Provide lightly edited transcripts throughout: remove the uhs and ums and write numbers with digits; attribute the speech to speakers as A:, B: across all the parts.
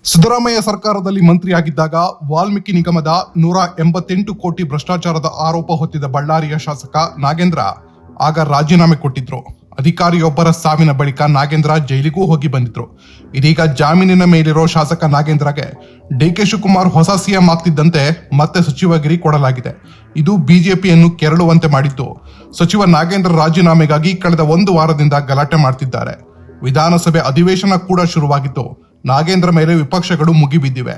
A: ಸಿದ್ದರಾಮಯ್ಯ ಸರ್ಕಾರದಲ್ಲಿ ಮಂತ್ರಿಯಾಗಿದ್ದಾಗ ವಾಲ್ಮೀಕಿ ನಿಗಮದ 188 ಕೋಟಿ ಭ್ರಷ್ಟಾಚಾರದ ಆರೋಪ ಹೊತ್ತಿದ್ದ ಬಳ್ಳಾರಿಯ ಶಾಸಕ ನಾಗೇಂದ್ರ ಆಗ ರಾಜೀನಾಮೆ ಕೊಟ್ಟಿದ್ರು. ಅಧಿಕಾರಿಯೊಬ್ಬರ ಸಾವಿನ ಬಳಿಕ ನಾಗೇಂದ್ರ ಜೈಲಿಗೂ ಹೋಗಿ ಬಂದಿದ್ರು. ಇದೀಗ ಜಾಮೀನಿನ ಮೇಲಿರೋ ಶಾಸಕ ನಾಗೇಂದ್ರಗೆ ಡಿಕೆ ಶಿವಕುಮಾರ್ ಹೊಸ ಸಿಎಂ ಆಗ್ತಿದ್ದಂತೆ ಮತ್ತೆ ಸಚಿವಗಿರಿ ಕೊಡಲಾಗಿದೆ. ಇದು ಬಿಜೆಪಿಯನ್ನು ಕೆರಳುವಂತೆ ಮಾಡಿದ್ದು. ಸಚಿವ ನಾಗೇಂದ್ರ ರಾಜೀನಾಮೆಗಾಗಿ ಕಳೆದ 1 ವಾರದಿಂದ ಗಲಾಟೆ ಮಾಡ್ತಿದ್ದಾರೆ. ವಿಧಾನಸಭೆ ಅಧಿವೇಶನ ಕೂಡ ಶುರುವಾಗಿತ್ತು. ನಾಗೇಂದ್ರ ಮೇಲೆ ವಿಪಕ್ಷಗಳು ಮುಗಿಬಿದ್ದಿವೆ.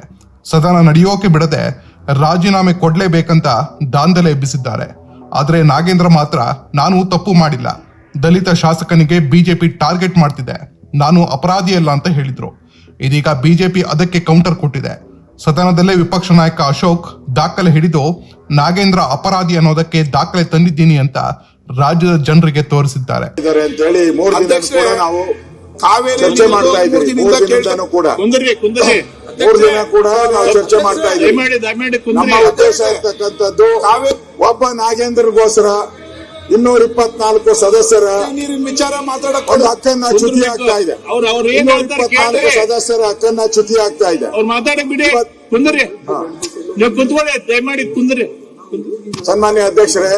A: ಸದನ ನಡೆಯೋಕೆ ಬಿಡದೆ ರಾಜೀನಾಮೆ ಕೊಡ್ಲೇಬೇಕಂತ ದಾಂಧಲೆ ಎಬ್ಬಿಸಿದ್ದಾರೆ. ಆದರೆ ನಾಗೇಂದ್ರ ಮಾತ್ರ ನಾನು ತಪ್ಪು ಮಾಡಿಲ್ಲ, ದಲಿತ ಶಾಸಕನಿಗೆ ಬಿಜೆಪಿ ಟಾರ್ಗೆಟ್ ಮಾಡ್ತಿದೆ, ನಾನು ಅಪರಾಧಿಯಲ್ಲ ಅಂತ ಹೇಳಿದ್ರು. ಇದೀಗ ಬಿಜೆಪಿ ಅದಕ್ಕೆ ಕೌಂಟರ್ ಕೊಟ್ಟಿದೆ. ಸದನದಲ್ಲೇ ವಿಪಕ್ಷ ನಾಯಕ ಅಶೋಕ್ ದಾಖಲೆ ಹಿಡಿದು ನಾಗೇಂದ್ರ ಅಪರಾಧಿ ಅನ್ನೋದಕ್ಕೆ ದಾಖಲೆ ತಂದಿದ್ದೀನಿ ಅಂತ ರಾಜ್ಯದ ಜನರಿಗೆ ತೋರಿಸಿದ್ದಾರೆ.
B: ಚರ್ಚೆ ಮಾಡ್ತಾ ಇದ್ದೀವಿ. 3 ದಿನದಿಂದನೂ ಕೂಡ 3 ದಿನ ಕೂಡ ನಾವು ಚರ್ಚೆ ಮಾಡ್ತಾ ಇದ್ದೀವಿ. ನಮ್ಮ ಉದ್ದೇಶ ಇರ್ತಕ್ಕಂಥದ್ದು ಒಬ್ಬ ನಾಗೇಂದ್ರಗೋಸ್ಕರ 224 ಸದಸ್ಯರ ವಿಚಾರ ಮಾತಾಡಕ್ಕೆ ಒಂದು ಹಕ್ಕನ್ನ ಚ್ಯುತಿ ಆಗ್ತಾ ಇದೆ. 224 ಸದಸ್ಯರ ಹಕ್ಕನ್ನ ಚ್ಯುತಿ ಆಗ್ತಾ ಇದೆ. ಸನ್ಮಾನ್ಯ ಅಧ್ಯಕ್ಷರೇ,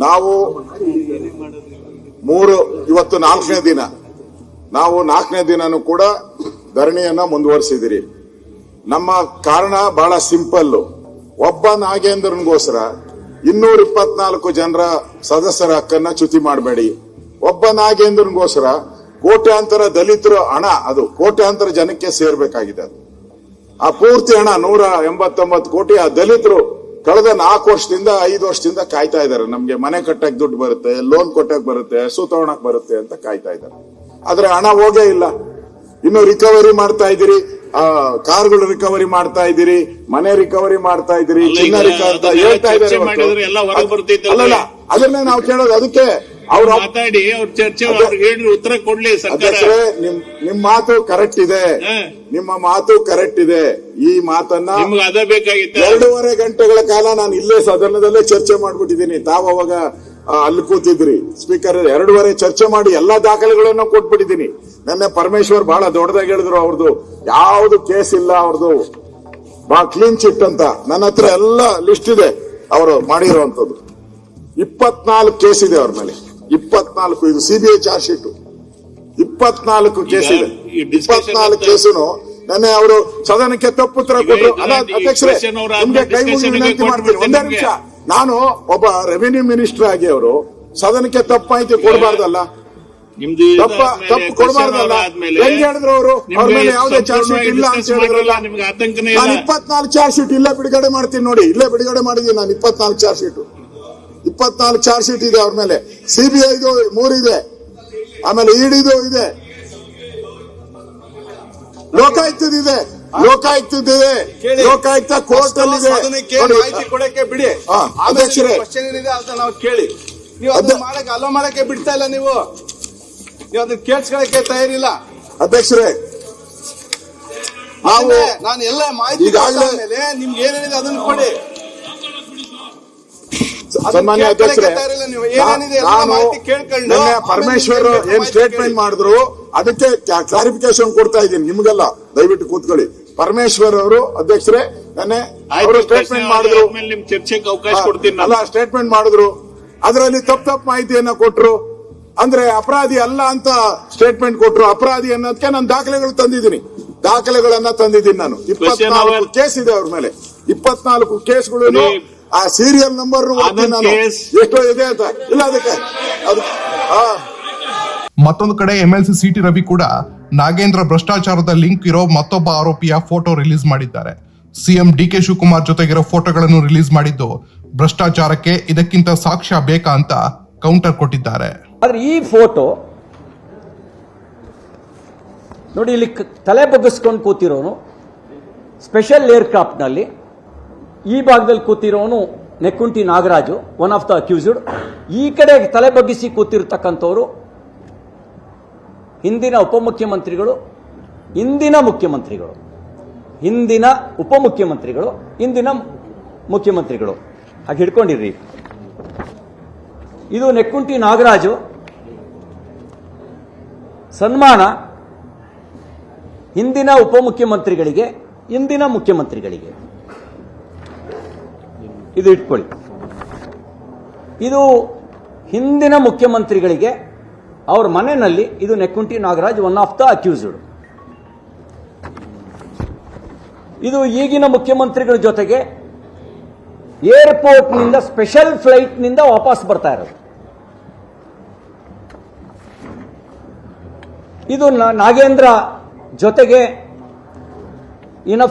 B: ನಾವು ಇವತ್ತು 4ನೇ ದಿನ, ನಾವು 4ನೇ ದಿನನೂ ಕೂಡ ಧರಣಿಯನ್ನ ಮುಂದುವರಿಸಿದಿರಿ. ನಮ್ಮ ಕಾರಣ ಬಹಳ ಸಿಂಪಲ್. ಒಬ್ಬ ನಾಗೇಂದ್ರನ್ಗೋಸ್ಕರ 224 ಜನರ ಸದಸ್ಯರ ಹಕ್ಕನ್ನ ಚ್ಯುತಿ ಮಾಡಬೇಡಿ. ಒಬ್ಬ ನಾಗೇಂದ್ರನ್ಗೋಸ್ಕರ ಕೋಟ್ಯಾಂತರ ದಲಿತರು ಹಣ, ಅದು ಕೋಟ್ಯಾಂತರ ಜನಕ್ಕೆ ಸೇರ್ಬೇಕಾಗಿದೆ. ಆ ಪೂರ್ತಿ ಹಣ 189 ಕೋಟಿ ಆ ದಲಿತರು ಕಳೆದ 4 ವರ್ಷದಿಂದ 5 ವರ್ಷದಿಂದ ಕಾಯ್ತಾ ಇದ್ದಾರೆ. ನಮ್ಗೆ ಮನೆ ಕಟ್ಟಕ್ ದುಡ್ಡು ಬರುತ್ತೆ, ಲೋನ್ ಕೊಟ್ಟಕ್ ಬರುತ್ತೆ, ಹಸು ತಗೊಳಕ್ ಬರುತ್ತೆ ಅಂತ ಕಾಯ್ತಾ ಇದ್ದಾರೆ. ಆದ್ರೆ ಹಣ ಹೋಗೇ ಇಲ್ಲ. ಇನ್ನು ರಿಕವರಿ ಮಾಡ್ತಾ ಇದ್ದೀರಿ, ಕಾರ್ಗಳು ರಿಕವರಿ ಮಾಡ್ತಾ ಇದ್ದೀರಿ, ಮನೆ ರಿಕವರಿ ಮಾಡ್ತಾ ಇದ್ದೀರಿ, ಚಿನ್ನ ರಿಕವರಿ ಅಂತ ಹೇಳ್ತಾ ಇದ್ದಾರೆ. ಅಲ್ಲಲ್ಲ, ಅದನ್ನೇ ನಾವು ಕೇಳೋದು. ಅದಕ್ಕೆ ಅವ್ರು ಮಾತಾಡಿ ಚರ್ಚೆ ಉತ್ತರ ಕೊಡ್ಲಿ. ಅಧ್ಯಕ್ಷರೇ, ನಿಮ್ ಮಾತು ಕರೆಕ್ಟ್ ಇದೆ, ನಿಮ್ಮ ಮಾತು ಕರೆಕ್ಟ್ ಇದೆ. ಈ ಮಾತನ್ನ 2.5 ಗಂಟೆಗಳ ಕಾಲ ನಾನು ಇಲ್ಲೇ ಸದನದಲ್ಲೇ ಚರ್ಚೆ ಮಾಡ್ಬಿಟ್ಟಿದ್ದೀನಿ. ತಾವು ಅವಾಗ ಅಲ್ಲಿ ಕೂತಿದ್ರಿ. ಸ್ಪೀಕರ್ 2.5 ಚರ್ಚೆ ಮಾಡಿ ಎಲ್ಲಾ ದಾಖಲೆಗಳನ್ನು ಕೊಟ್ಬಿಟ್ಟಿದ್ದೀನಿ. ನೆನ್ನೆ ಪರಮೇಶ್ವರ್ ಬಹಳ ದೊಡ್ಡದಾಗಿ ಹೇಳಿದ್ರು, ಅವ್ರದ್ದು ಯಾವ್ದು ಕೇಸ್ ಇಲ್ಲ, ಅವ್ರದ್ದು ಬಹಳ ಕ್ಲೀನ್ ಚಿಟ್ ಅಂತ. ನನ್ನ ಹತ್ರ ಎಲ್ಲ ಲಿಸ್ಟ್ ಇದೆ ಅವರು ಮಾಡಿರುವಂತದ್ದು. 24 ಕೇಸ್ ಇದೆ ಅವ್ರ ಮೇಲೆ. 24 ಇದು ಸಿಬಿಐ ಚಾರ್ಜ್ ಶೀಟ್. 24 ಕೇಸ್ ಇದೆ. 24 ಕೇಸುನು ನೆನ್ನೆ ಅವರು ಸದನಕ್ಕೆ ತಪ್ಪುತ್ತರ ಕೊಟ್ಟರು. ಅಧ್ಯಕ್ಷರೇ, ನಿಮ್ಗೆ ಕೈ ಮುಗಿ ವಿನಂತಿ ಮಾಡ್ತೀನಿ, 1 ನಿಮಿಷ. ನಾನು ಒಬ್ಬ ರೆವಿನ್ಯೂ ಮಿನಿಸ್ಟರ್ ಆಗಿ ಅವರು ಸದನಕ್ಕೆ ತಪ್ಪು ಮಾಹಿತಿ ಕೊಡಬಾರ್ದಲ್ಲ, ತಪ್ಪು ಕೊಡಬಾರ್ದಲ್ಲ. ಹೆಂಗ್ ಹೇಳಿದ್ರು ಅವರು? ಅವ್ರ ಮೇಲೆ ಯಾವುದೇ ಚಾರ್ಜ್ ಶೀಟ್ ಇಲ್ಲ ಅಂತ ಹೇಳಿದ್ರಲ್ಲ. ನಾನು 24 ಚಾರ್ಜ್ ಶೀಟ್ ಇಲ್ಲೇ ಬಿಡುಗಡೆ ಮಾಡ್ತೀನಿ ನೋಡಿ. ಇಲ್ಲೇ ಬಿಡುಗಡೆ ಮಾಡಿದ್ದೀನಿ ನಾನು 24 ಚಾರ್ಜ್ ಶೀಟ್. 24 ಚಾರ್ಜ್ ಶೀಟ್ ಇದೆ ಅವ್ರ ಮೇಲೆ. ಸಿಬಿಐದು 3 ಇದೆ, ಆಮೇಲೆ ಇಡಿದು ಇದೆ, ಲೋಕಾಯುಕ್ತದಿದೆ, ಲೋಕಾಯುಕ್ತ ಕೋರ್ಟ್ ಅಲ್ಲಿ ಇದೆ.
C: ಮಾಹಿತಿ ಕೊಡಕ್ಕೆ ಬಿಡಿ
B: ಅಧ್ಯಕ್ಷರೇ,
C: ನಾವು ಕೇಳಿ. ನೀವು ಅದನ್ನ ಮಾಡಕ್ಕೆ ಅಲೋ ಮಾಡಕ್ಕೆ ಬಿಡ್ತಾ ಇಲ್ಲ. ನೀವು ಅದನ್ನ ಕೇಳಿಸ್ಕೊಳಕ್ಕೆ ತಯಾರಿಲ್ಲ.
B: ಅಧ್ಯಕ್ಷರೇ,
C: ನಾನು ಎಲ್ಲ ಮಾಹಿತಿ ಮೇಲೆ ನಿಮ್ಗೆ ಏನೇನಿದೆ ಅದನ್ನ ಕೊಡಿ.
B: ಸನ್ಮಾನ್ಯ ಅಧ್ಯಕ್ಷರೇ, ಪರಮೇಶ್ವರ್ ಏನ್ ಸ್ಟೇಟ್ಮೆಂಟ್ ಮಾಡಿದ್ರು ಅದಕ್ಕೆ ಕ್ಲಾರಿಫಿಕೇಶನ್ ಕೊಡ್ತಾ ಇದ್ದೀನಿ ನಿಮ್ಗೆಲ್ಲ. ದಯವಿಟ್ಟು ಕೂತ್ಕೊಳ್ಳಿ. ಪರಮೇಶ್ವರ್ ಅವರು ಅಧ್ಯಕ್ಷರೇ ನೆನ್ನೆ ಅವರು ಸ್ಟೇಟ್ಮೆಂಟ್ ಮಾಡಿದ್ರು,
C: ಚರ್ಚೆಗೆ ಅವಕಾಶ ಕೊಡ್ತೀನಿ.
B: ಅಲ್ಲ, ಸ್ಟೇಟ್ಮೆಂಟ್ ಮಾಡಿದ್ರು, ಅದರಲ್ಲಿ ತಪ್ಪು ಮಾಹಿತಿಯನ್ನ ಕೊಟ್ರು. ಅಂದ್ರೆ ಅಪರಾಧಿ ಅಲ್ಲ ಅಂತ ಸ್ಟೇಟ್ಮೆಂಟ್ ಕೊಟ್ರು. ಅಪರಾಧಿ ಅನ್ನೋದಕ್ಕೆ ನಾನು ದಾಖಲೆಗಳನ್ನ ತಂದಿದ್ದೀನಿ ನಾನು. 24 ಕೇಸ್ ಇದೆ ಅವ್ರ ಮೇಲೆ. 24 ಕೇಸ್ಗಳು ಆ ಸೀರಿಯಲ್ ನಂಬರ್ ನಾನು ಎಷ್ಟೋ ಇದೆ ಅಂತ ಇಲ್ಲ. ಅದಕ್ಕೆ
A: ಮತ್ತೊಂದು ಕಡೆ ಎಂಎಲ್ಸಿ ಸಿಟಿ ರವಿ ಕೂಡ ನಾಗೇಂದ್ರ ಭ್ರಷ್ಟಾಚಾರದ ಲಿಂಕ್ ಇರೋ ಮತ್ತೊಬ್ಬ ಆರೋಪಿಯ ಫೋಟೋ ರಿಲೀಸ್ ಮಾಡಿದ್ದಾರೆ. ಸಿಎಂ ಡಿಕೆ ಶಿವಕುಮಾರ್ ಜೊತೆಗಿರೋ ಫೋಟೋಗಳನ್ನು ರಿಲೀಸ್ ಮಾಡಿದ್ದು ಭ್ರಷ್ಟಾಚಾರಕ್ಕೆ ಇದಕ್ಕಿಂತ ಸಾಕ್ಷ್ಯ ಬೇಕಾ ಅಂತ ಕೌಂಟರ್ ಕೊಟ್ಟಿದ್ದಾರೆ.
D: ಆದ್ರೆ ಈ ಫೋಟೋ ನೋಡಿ, ಇಲ್ಲಿ ತಲೆ ಬಗ್ಗಿಸ್ಕೊಂಡು ಕೂತಿರೋನು ಸ್ಪೆಷಲ್ ಏರ್ಕ್ರಾಫ್ಟ್ ನಲ್ಲಿ, ಈ ಭಾಗದಲ್ಲಿ ಕೂತಿರೋನು Nekkunti Nagaraju, one of the accused. ಈ ಕಡೆ ತಲೆ ಬಗ್ಗಿಸಿ ಕೂತಿರ್ತಕ್ಕಂಥವ್ರು ಹಿಂದಿನ ಉಪಮುಖ್ಯಮಂತ್ರಿಗಳು, ಇಂದಿನ ಮುಖ್ಯಮಂತ್ರಿಗಳು, ಹಿಂದಿನ ಉಪಮುಖ್ಯಮಂತ್ರಿಗಳು, ಇಂದಿನ ಮುಖ್ಯಮಂತ್ರಿಗಳು. ಹಾಗೆ ಹಿಡ್ಕೊಂಡಿರ್ರಿ. ಇದು ನೆಕ್ಕುಂಟಿ ನಾಗರಾಜು. ಸನ್ಮಾನ ಹಿಂದಿನ ಉಪಮುಖ್ಯಮಂತ್ರಿಗಳಿಗೆ ಇಂದಿನ ಮುಖ್ಯಮಂತ್ರಿಗಳಿಗೆ ಇದು ಇಟ್ಕೊಳ್ಳಿ. ಇದು ಹಿಂದಿನ ಮುಖ್ಯಮಂತ್ರಿಗಳಿಗೆ ಅವ್ರ ಮನೆಯಲ್ಲಿ ಇದು Nekkunti Nagaraj one of the accused. ಇದು ಈಗಿನ ಮುಖ್ಯಮಂತ್ರಿಗಳ ಜೊತೆಗೆ ಏರ್ಪೋರ್ಟ್ನಿಂದ ಸ್ಪೆಷಲ್ ಫ್ಲೈಟ್ನಿಂದ ವಾಪಸ್ ಬರ್ತಾ ಇರೋದು. ಇದು ನಾಗೇಂದ್ರ ಜೊತೆಗೆ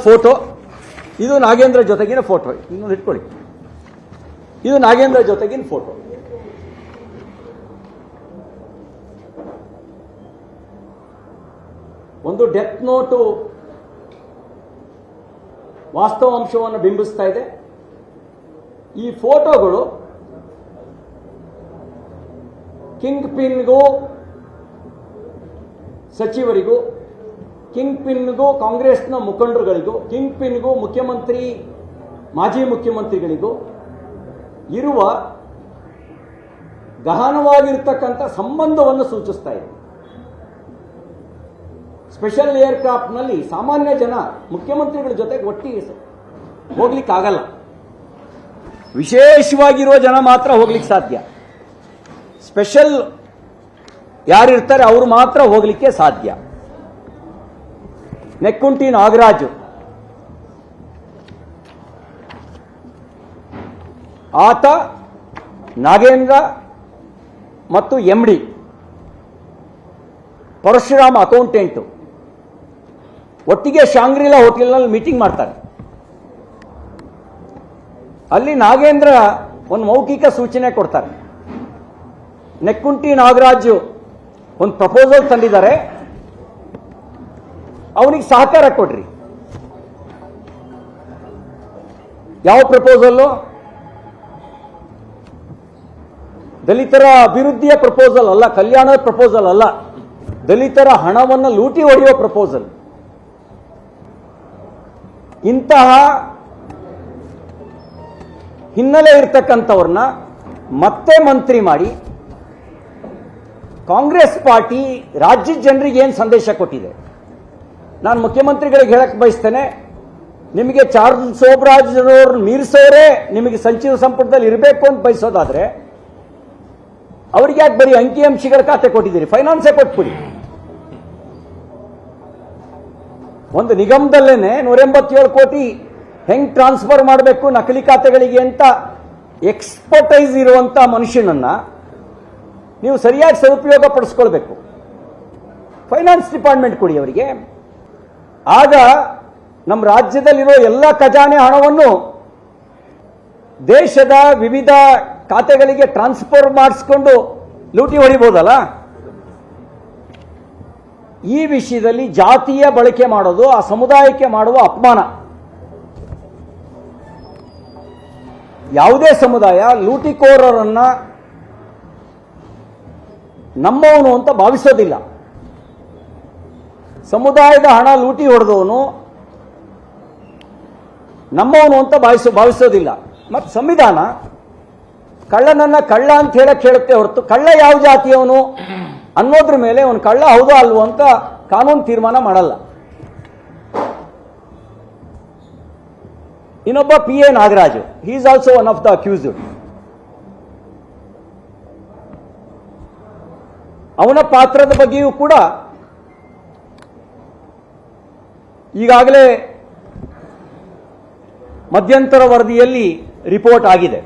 D: ಫೋಟೋ. ಇದು ನಾಗೇಂದ್ರ ಜೊತೆಗಿನ ಫೋಟೋ. ಇನ್ನೊಂದು ಇಟ್ಕೊಳ್ಳಿ. ಇದು ನಾಗೇಂದ್ರ ಜೊತೆಗಿನ ಫೋಟೋ. ಒಂದು ಡೆತ್ ನೋಟು ವಾಸ್ತವಾಂಶವನ್ನು ಬಿಂಬಿಸ್ತಾ ಇದೆ. ಈ ಫೋಟೋಗಳು ಕಿಂಗ್ ಪಿನ್ಗೂ ಸಚಿವರಿಗೂ, ಕಿಂಗ್ ಪಿನ್ಗೂ ಕಾಂಗ್ರೆಸ್ನ ಮುಖಂಡರುಗಳಿಗೂ, ಕಿಂಗ್ ಪಿನ್ಗೂ ಮಾಜಿ ಮುಖ್ಯಮಂತ್ರಿಗಳಿಗೂ ಇರುವ ಗಹನವಾಗಿರ್ತಕ್ಕಂಥ ಸಂಬಂಧವನ್ನು ಸೂಚಿಸ್ತಾ ಇದೆ. ಸ್ಪೆಷಲ್ ಏರ್ಕ್ರಾಫ್ಟ್ನಲ್ಲಿ ಸಾಮಾನ್ಯ ಜನ ಮುಖ್ಯಮಂತ್ರಿಗಳ ಜೊತೆಗೆ ಒಟ್ಟಿಗೆ ಹೋಗ್ಲಿಕ್ಕಾಗಲ್ಲ. ವಿಶೇಷವಾಗಿರೋ ಜನ ಮಾತ್ರ ಹೋಗ್ಲಿಕ್ಕೆ ಸಾಧ್ಯ. ಸ್ಪೆಷಲ್ ಯಾರಿರ್ತಾರೆ ಅವರು ಮಾತ್ರ ಹೋಗ್ಲಿಕ್ಕೆ ಸಾಧ್ಯ. ನೆಕ್ಕುಂಟಿ ನಾಗರಾಜು ಆತ ನಾಗೇಂದ್ರ ಮತ್ತು MD ಪರಶುರಾಮ್ ಅಕೌಂಟೆಂಟು ಒಟ್ಟಿಗೆ ಶಾಂಗ್ರಿಲಾ ಹೋಟೆಲ್ನಲ್ಲಿ ಮೀಟಿಂಗ್ ಮಾಡ್ತಾರೆ. ಅಲ್ಲಿ ನಾಗೇಂದ್ರ ಒಂದು ಮೌಖಿಕ ಸೂಚನೆ ಕೊಡ್ತಾರೆ. ನೆಕ್ಕುಂಟಿ ನಾಗರಾಜು ಒಂದು ಪ್ರಪೋಸಲ್ ತಂದಿದ್ದಾರೆ, ಅವನಿಗೆ ಸಹಕಾರ ಕೊಡ್ರಿ. ಯಾವ ಪ್ರಪೋಸಲ್ಲು? ದಲಿತರ ಅಭಿವೃದ್ಧಿಯ ಪ್ರಪೋಸಲ್ ಅಲ್ಲ, ಕಲ್ಯಾಣದ ಪ್ರಪೋಸಲ್ ಅಲ್ಲ, ದಲಿತರ ಹಣವನ್ನು ಲೂಟಿ ಹೊಡೆಯುವ ಪ್ರಪೋಸಲ್. ಇಂತಹ ಹಿನ್ನೆಲೆ ಇರ್ತಕ್ಕಂಥವ್ರನ್ನ ಮತ್ತೆ ಮಂತ್ರಿ ಮಾಡಿ ಕಾಂಗ್ರೆಸ್ ಪಾರ್ಟಿ ರಾಜ್ಯದ ಜನರಿಗೆ ಏನು ಸಂದೇಶ ಕೊಟ್ಟಿದೆ? ನಾನು ಮುಖ್ಯಮಂತ್ರಿಗಳಿಗೆ ಹೇಳಕ್ ಬಯಸ್ತೇನೆ, ನಿಮಗೆ ಚಾರ್ಲ್ಸ್ ಸೋಬ್ರಾಜ್ ಅವರು ಮೀರಿಸೋರೇ ನಿಮಗೆ ಸಚಿವ ಸಂಪುಟದಲ್ಲಿ ಇರಬೇಕು ಅಂತ ಬಯಸೋದಾದ್ರೆ ಅವ್ರಿಗೆ ಯಾಕೆ ಬರೀ ಅಂಕಿಅಂಶಗಳ ಖಾತೆ ಕೊಟ್ಟಿದ್ದೀರಿ? ಫೈನಾನ್ಸೇ ಕೊಟ್ಬಿಡಿ. ಒಂದು ನಿಗಮದಲ್ಲೇನೆ 187 ಕೋಟಿ ಹೆಂಗ್ ಟ್ರಾನ್ಸ್ಫರ್ ಮಾಡಬೇಕು ನಕಲಿ ಖಾತೆಗಳಿಗೆ ಅಂತ ಎಕ್ಸ್ಪರ್ಟೈಸ್ ಇರುವಂತ ಮನುಷ್ಯನನ್ನ ನೀವು ಸರಿಯಾಗಿ ಸದುಪಯೋಗ ಪಡಿಸ್ಕೊಳ್ಬೇಕು. ಫೈನಾನ್ಸ್ ಡಿಪಾರ್ಟ್ಮೆಂಟ್ ಕೊಡಿ ಅವರಿಗೆ. ಆಗ ನಮ್ಮ ರಾಜ್ಯದಲ್ಲಿರೋ ಎಲ್ಲ ಖಜಾನೆ ಹಣವನ್ನು ದೇಶದ ವಿವಿಧ ಖಾತೆಗಳಿಗೆ ಟ್ರಾನ್ಸ್ಫರ್ ಮಾಡಿಸ್ಕೊಂಡು ಲೂಟಿ ಹೊಡಿಬಹುದಲ್ಲ. ಈ ವಿಷಯದಲ್ಲಿ ಜಾತಿಯ ಬಳಕೆ ಮಾಡೋದು ಆ ಸಮುದಾಯಕ್ಕೆ ಮಾಡುವ ಅಪಮಾನ. ಯಾವುದೇ ಸಮುದಾಯ ಲೂಟಿಕೋರರನ್ನ ನಮ್ಮವನು ಅಂತ ಭಾವಿಸೋದಿಲ್ಲ. ಸಮುದಾಯದ ಹಣ ಲೂಟಿ ಹೊಡೆದವನು ನಮ್ಮವನು ಅಂತ ಭಾವಿಸೋದಿಲ್ಲ. ಮತ್ತು ಸಂವಿಧಾನ ಕಳ್ಳನನ್ನ ಕಳ್ಳ ಅಂತ ಹೇಳಕ್ ಹೇಳುತ್ತೆ ಹೊರತು ಕಳ್ಳ ಯಾವ ಜಾತಿಯವನು ಅನ್ನೋದ್ರ ಮೇಲೆ ಅವನು ಕಳ್ಳ ಹೌದೋ ಅಲ್ವೋ ಅಂತ ಕಾನೂನು ತೀರ್ಮಾನ ಮಾಡಲ್ಲ. ಇನ್ನೊಬ್ಬ PA Nagaraju, he is also one of the accused. ಅವನ ಪಾತ್ರದ ಬಗ್ಗೆಯೂ ಕೂಡ ಈಗಾಗಲೇ ಮಧ್ಯಂತರ ವರದಿಯಲ್ಲಿ ರಿಪೋರ್ಟ್ ಆಗಿದೆ.